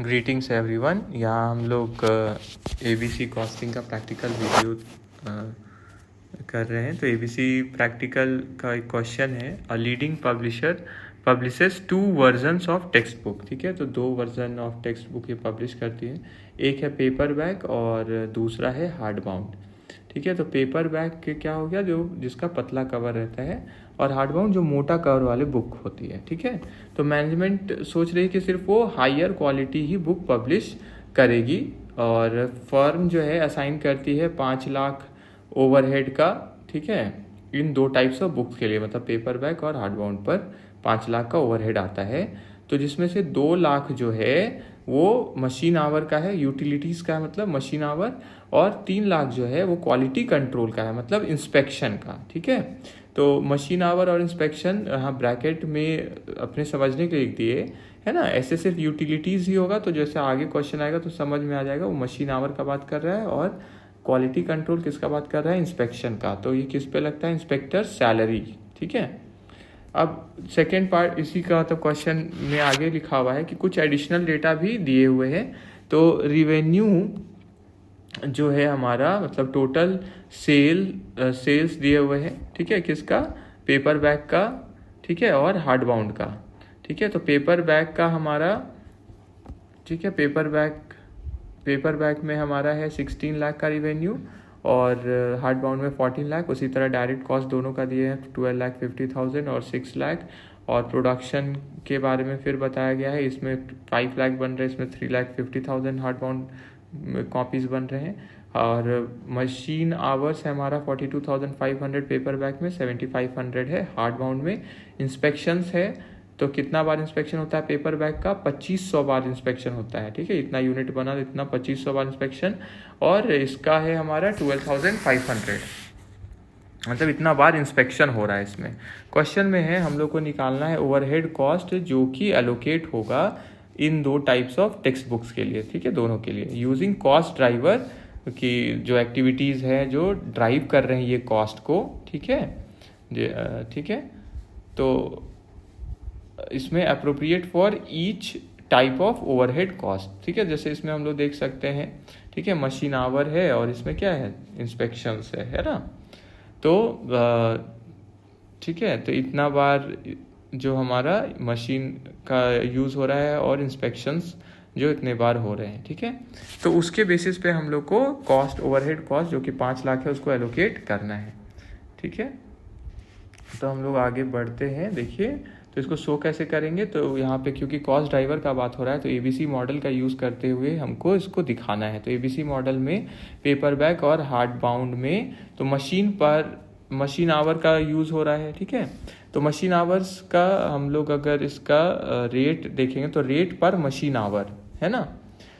Greetings everyone. यहाँ हम लोग एबीसी कॉस्टिंग का प्रैक्टिकल वीडियो कर रहे हैं। तो एबीसी प्रैक्टिकल का एक क्वेश्चन है, a leading publisher publishes 2 versions of text book. ठीक है, तो 2 वर्जन ऑफ टेक्स्ट बुक ये पब्लिश करती है। एक है पेपर बैक और दूसरा है हार्ड बाउंड। ठीक है, तो पेपर बैक के क्या हो गया, जो जिसका पतला कवर रहता है, और हार्ड बाउंड जो मोटा कवर वाले बुक होती है। ठीक है, तो मैनेजमेंट सोच रही है कि सिर्फ वो हायर क्वालिटी ही बुक पब्लिश करेगी, और फर्म जो है असाइन करती है 5 लाख ओवरहेड का। ठीक है, इन 2 टाइप्स ऑफ बुक्स के लिए, मतलब पेपर बैक और हार्ड बाउंड पर 5 लाख का ओवरहेड आता है। तो जिसमें से 2 लाख जो है वो मशीन आवर का है, यूटिलिटीज़ का है मतलब मशीन आवर, और 3 लाख जो है वो क्वालिटी कंट्रोल का है, मतलब इंस्पेक्शन का। ठीक है, तो मशीन आवर और इंस्पेक्शन हाँ ब्रैकेट में अपने समझने के लिए लिख दिए है ना। ऐसे सिर्फ यूटिलिटीज़ ही होगा, तो जैसे आगे क्वेश्चन आएगा तो समझ में आ जाएगा वो मशीन आवर का बात कर रहा है, और क्वालिटी कंट्रोल किसका बात कर रहा है, इंस्पेक्शन का। तो ये किस पे लगता है, इंस्पेक्टर सैलरी। ठीक है, अब सेकेंड पार्ट इसी का, तो क्वेश्चन में आगे लिखा हुआ है कि कुछ एडिशनल डेटा भी दिए हुए हैं। तो रिवेन्यू जो है हमारा, मतलब टोटल सेल्स दिए हुए हैं। ठीक है, किसका, पेपर बैग का। ठीक है, और हार्ड बाउंड का। ठीक है, तो पेपर बैग का हमारा, ठीक है, पेपर बैग में हमारा है 16 लाख का रिवेन्यू, और हार्ड बाउंड में 14 लाख। उसी तरह डायरेक्ट कॉस्ट दोनों का दिए हैं 12,50,000 और 6 लाख। और प्रोडक्शन के बारे में फिर बताया गया है, इसमें 5 लाख बन रहे हैं, इसमें 3,50,000 हार्ड बाउंड कॉपीज़ बन रहे हैं। और मशीन आवर्स है हमारा 42,500 पेपर बैग में, 7,500 है हार्ड बाउंड में। इंस्पेक्शंस है, तो कितना बार इंस्पेक्शन होता है पेपर बैग का, 2500 बार इंस्पेक्शन होता है। ठीक है, इतना यूनिट बना तो इतना 2500 बार इंस्पेक्शन। और इसका है हमारा 12,500, मतलब इतना बार इंस्पेक्शन हो रहा है इसमें। क्वेश्चन में है हम लोग को निकालना है ओवरहेड कॉस्ट जो कि एलोकेट होगा इन 2 टाइप्स ऑफ टेक्स्ट बुक्स के लिए। ठीक है, दोनों के लिए यूजिंग कॉस्ट ड्राइवर, कि जो एक्टिविटीज़ है जो ड्राइव कर रहे हैं ये कॉस्ट को। ठीक है, ठीक है, तो इसमें appropriate for each type of overhead cost. ठीक है, जैसे इसमें हम लोग देख सकते हैं, ठीक है, मशीन आवर है और इसमें क्या है, इंस्पेक्शंस है ना। तो ठीक है, तो इतना बार जो हमारा मशीन का यूज़ हो रहा है और इंस्पेक्शंस जो इतने बार हो रहे हैं। ठीक है, तो उसके बेसिस पे हम लोग को कॉस्ट, ओवरहेड कॉस्ट जो कि 5 लाख है, उसको एलोकेट करना है। ठीक है, तो हम लोग आगे बढ़ते हैं। देखिए, तो इसको शो कैसे करेंगे, तो यहाँ पे क्योंकि कॉस्ट ड्राइवर का बात हो रहा है, तो एबीसी मॉडल का यूज़ करते हुए हमको इसको दिखाना है। तो एबीसी मॉडल में पेपर बैग और हार्ड बाउंड में तो मशीन आवर का यूज़ हो रहा है। ठीक है, तो मशीन आवर्स का हम लोग अगर इसका रेट देखेंगे, तो रेट पर मशीन आवर है ना,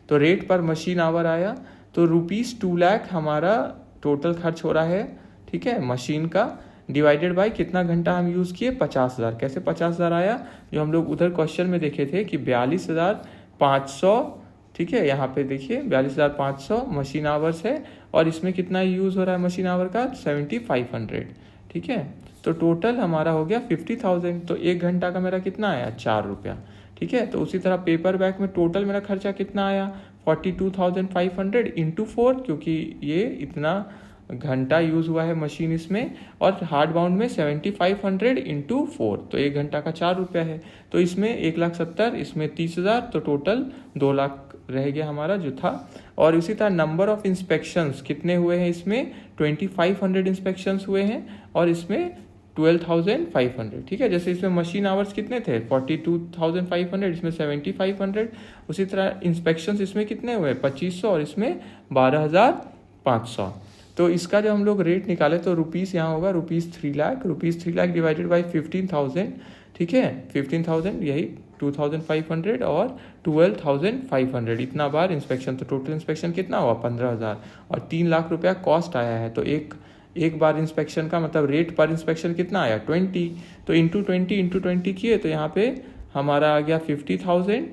तो रेट पर मशीन आवर आया तो ₹2 लाख हमारा टोटल खर्च हो रहा है। ठीक है, मशीन का, डिवाइडेड बाय कितना घंटा हम यूज़ किए, 50,000। कैसे 50,000 आया, जो हम लोग उधर क्वेश्चन में देखे थे कि 42,500। ठीक है, यहाँ पे देखिए 42,500 मशीन आवर्स है, और इसमें कितना यूज़ हो रहा है मशीन आवर का, 7,500। ठीक है, तो टोटल हमारा हो गया 50,000। तो 1 घंटा का मेरा कितना आया, 4 रुपया। ठीक है, तो उसी तरह पेपर बैग में टोटल मेरा खर्चा कितना आया, 42,500 इंटू 4, क्योंकि ये इतना घंटा यूज़ हुआ है मशीन इसमें, और हार्ड बाउंड में 7,500 इंटू 4, तो 1 घंटा का 4 रुपया है। तो इसमें 1,70,000, इसमें 30,000, तो टोटल 2 लाख रह गया हमारा जो था। और इसी तरह नंबर ऑफ इंस्पेक्शंस कितने हुए हैं, इसमें 2,500 इंस्पेक्शंस हुए हैं, और इसमें 12,500। ठीक है, जैसे इसमें मशीन आवर्स कितने थे, 42,500, इसमें 7,500। उसी तरह इंस्पेक्शंस इसमें कितने हुए, 2,500, और इसमें 12,500। तो इसका जब हम लोग रेट निकाले तो रुपीस यहाँ होगा ₹3 लाख, ₹3 लाख डिवाइडेड बाई 15,000। ठीक है, 15,000 यही 2,500 और 12,500, इतना बार इंस्पेक्शन। तो टोटल इंस्पेक्शन कितना हुआ, 15,000, और 3 लाख रुपया कॉस्ट आया है। तो एक बार इंस्पेक्शन का मतलब रेट पर इंस्पेक्शन कितना आया, 20। तो इंटू 20 किए तो यहाँ पे हमारा आ गया 50,000।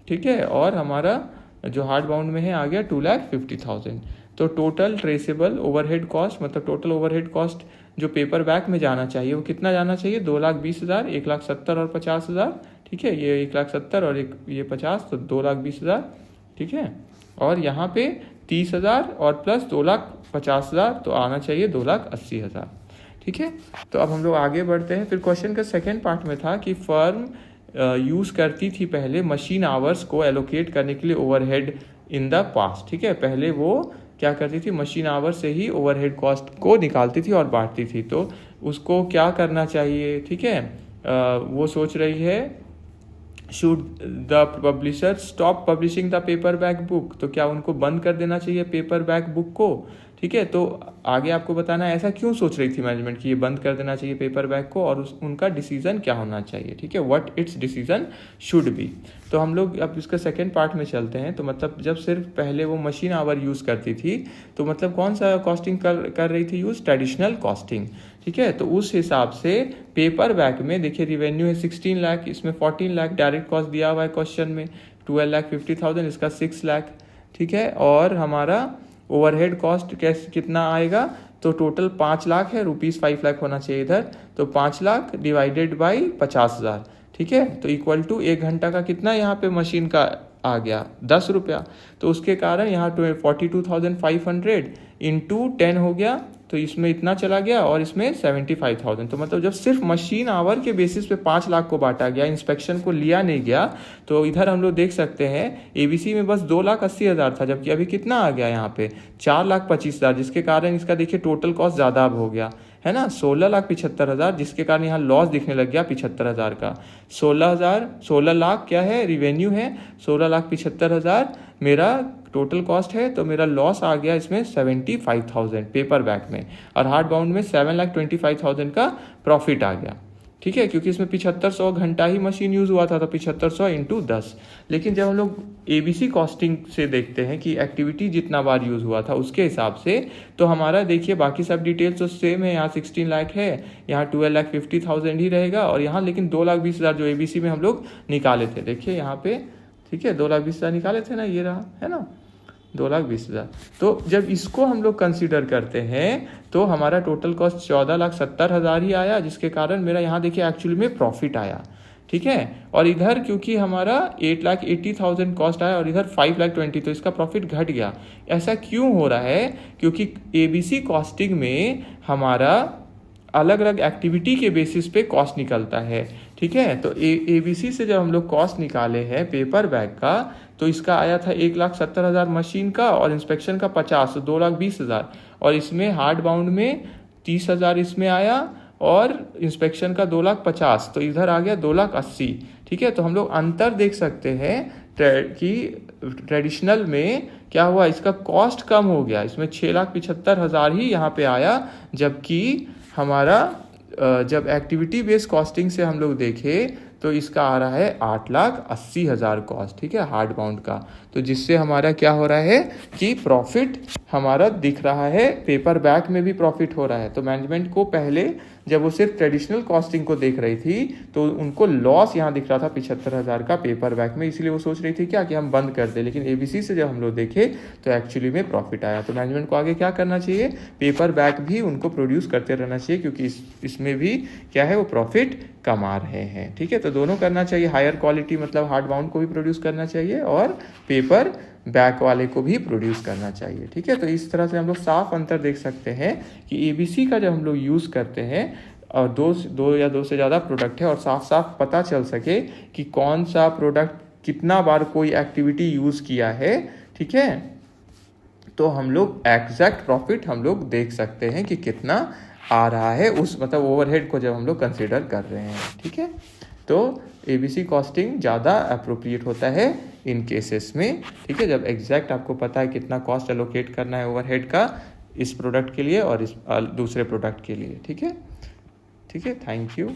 ठीक है, और हमारा जो हार्ड बाउंड में है आ गया 2,50,000। तो टोटल ट्रेसेबल ओवरहेड कॉस्ट, मतलब टोटल ओवरहेड कॉस्ट जो पेपर बैक में जाना चाहिए वो कितना जाना चाहिए, 2,20,000, 1,70,000 और 50,000। ठीक है, ये 1,70,000 और एक ये 50, तो 2,20,000, ठीक है। और यहाँ पे 30,000 और प्लस 2,50,000, तो आना चाहिए 2,80,000, ठीक है। तो अब हम लोग आगे बढ़ते हैं। फिर क्वेश्चन का सेकेंड पार्ट में था कि फर्म यूज़ करती थी पहले मशीन आवर्स को एलोकेट करने के लिए ओवरहेड इन द पास्ट, ठीक है। पहले वो क्या करती थी, मशीन आवर से ही ओवरहेड कॉस्ट को निकालती थी और बांटती थी। तो उसको क्या करना चाहिए, ठीक है। वो सोच रही है should the publisher stop publishing the paper back book, तो क्या उनको बंद कर देना चाहिए पेपर बैक बुक को, ठीक है। तो आगे आपको बताना है ऐसा क्यों सोच रही थी मैनेजमेंट कि ये बंद कर देना चाहिए पेपर बैक को, और उनका डिसीजन क्या होना चाहिए, ठीक है, what it's decision should be. तो हम लोग अब इसका सेकेंड पार्ट में चलते हैं। तो मतलब जब सिर्फ पहले वो मशीन आवर यूज़ करती थी तो मतलब कौन सा कॉस्टिंग कर रही थी यूज़, ट्रेडिशनल कॉस्टिंग, ठीक है। तो उस हिसाब से पेपर बैक में देखिए रिवेन्यू है 16 लाख, इसमें 14 लाख डायरेक्ट कॉस्ट दिया हुआ है क्वेश्चन में, 12,50,000, इसका 6 लाख, ठीक है। और हमारा ओवरहेड कॉस्ट कैसे कितना आएगा, तो टोटल 5 लाख है, ₹5 लाख होना चाहिए इधर, तो 5 लाख डिवाइडेड बाई 50,000, ठीक है। तो इक्वल टू 1 घंटा का कितना यहाँ पे मशीन का आ गया, 10 रुपया। तो उसके कारण यहाँ 42,500 इंटू 10 हो गया, तो इसमें इतना चला गया और इसमें 75,000। तो मतलब जब सिर्फ मशीन आवर के बेसिस पे 5 लाख को बांटा गया, इंस्पेक्शन को लिया नहीं गया, तो इधर हम लोग देख सकते हैं एबीसी में बस 2,80,000 था, जबकि अभी कितना आ गया यहाँ पे 4,25,000, जिसके कारण इसका देखिए टोटल कॉस्ट ज़्यादा अब हो गया है ना, 16,75,000, जिसके कारण यहाँ लॉस दिखने लग गया 75,000 का। 16 लाख क्या है, रिवेन्यू है, 16,75,000 मेरा टोटल कॉस्ट है, तो मेरा लॉस आ गया इसमें 75,000 पेपर बैक में, और हार्ड बाउंड में 7,25,000 का प्रॉफिट आ गया, ठीक है, क्योंकि इसमें 7500 घंटा ही मशीन यूज़ हुआ था, तो 7500 इंटू 10। लेकिन जब हम लोग एबीसी कॉस्टिंग से देखते हैं कि एक्टिविटी जितना बार यूज़ हुआ था उसके हिसाब से, तो हमारा देखिए बाकी सब डिटेल्स तो सेम है, यहाँ 16 लाख है, यहाँ 12,50,000 ही रहेगा, और यहाँ लेकिन 2,20,000 जो एबीसी में हम लोग निकाले थे, देखिए यहाँ पे, ठीक है, 2,20,000 निकाले थे ना, ये रहा है ना 2,20,000। तो जब इसको हम लोग कंसीडर करते हैं तो हमारा टोटल कॉस्ट 14,70,000 ही आया, जिसके कारण मेरा यहाँ देखिए एक्चुअली में प्रॉफिट आया, ठीक है। और इधर क्योंकि हमारा 8,80,000 कॉस्ट आया और इधर 5,20,000, तो इसका प्रॉफिट घट गया। ऐसा क्यों हो रहा है, क्योंकि एबीसी कॉस्टिंग में हमारा अलग अलग एक्टिविटी के बेसिस पे कॉस्ट निकलता है, ठीक है। तो एबीसी से जब हम लोग कॉस्ट निकाले हैं पेपर बैग का, तो इसका आया था 1,70,000 मशीन का, और इंस्पेक्शन का 50, तो 2,20,000, और इसमें हार्ड बाउंड में 30,000 इसमें आया, और इंस्पेक्शन का 2,50,000, तो इधर आ गया 2,80,000, ठीक है। तो हम लोग अंतर देख सकते हैं कि ट्रेडिशनल में क्या हुआ, इसका कॉस्ट कम हो गया, इसमें 6,75,000 ही यहाँ पे आया, जबकि हमारा जब एक्टिविटी बेस्ड कॉस्टिंग से हम लोग देखें तो इसका आ रहा है 8,80,000 कॉस्ट, ठीक है, हार्ड बाउंड का। तो जिससे हमारा क्या हो रहा है कि प्रॉफिट हमारा दिख रहा है, पेपर बैक में भी प्रॉफिट हो रहा है। तो मैनेजमेंट को पहले जब वो सिर्फ ट्रेडिशनल कॉस्टिंग को देख रही थी तो उनको लॉस यहाँ दिख रहा था 75,000 का पेपर बैक में, इसलिए वो सोच रही थी क्या कि हम बंद कर दें। लेकिन एबीसी से जब हम लोग देखे तो एक्चुअली में प्रॉफिट आया। तो मैनेजमेंट को आगे क्या करना चाहिए, पेपर बैक भी उनको प्रोड्यूस करते रहना चाहिए, क्योंकि इसमें भी क्या है वो प्रॉफिट कमा रहे हैं, ठीक है। तो दोनों करना चाहिए, हायर क्वालिटी मतलब हार्ड बाउंड को भी प्रोड्यूस करना चाहिए और पेपर बैक वाले को भी प्रोड्यूस करना चाहिए, ठीक है। तो इस तरह से हम लोग साफ अंतर देख सकते हैं कि एबीसी का जब हम लोग यूज़ करते हैं और दो या दो से ज़्यादा प्रोडक्ट है और साफ साफ पता चल सके कि कौन सा प्रोडक्ट कितना बार कोई एक्टिविटी यूज़ किया है, ठीक है, तो हम लोग एग्जैक्ट प्रॉफिट हम लोग देख सकते हैं कि कितना आ रहा है उस मतलब ओवरहेड को जब हम लोग कंसिडर कर रहे हैं, ठीक है। तो एबीसी कॉस्टिंग ज़्यादा अप्रोप्रिएट होता है इन केसेस में, ठीक है, जब एग्जैक्ट आपको पता है कितना कॉस्ट एलोकेट करना है ओवरहेड का इस प्रोडक्ट के लिए और इस दूसरे प्रोडक्ट के लिए, ठीक है। Thank you.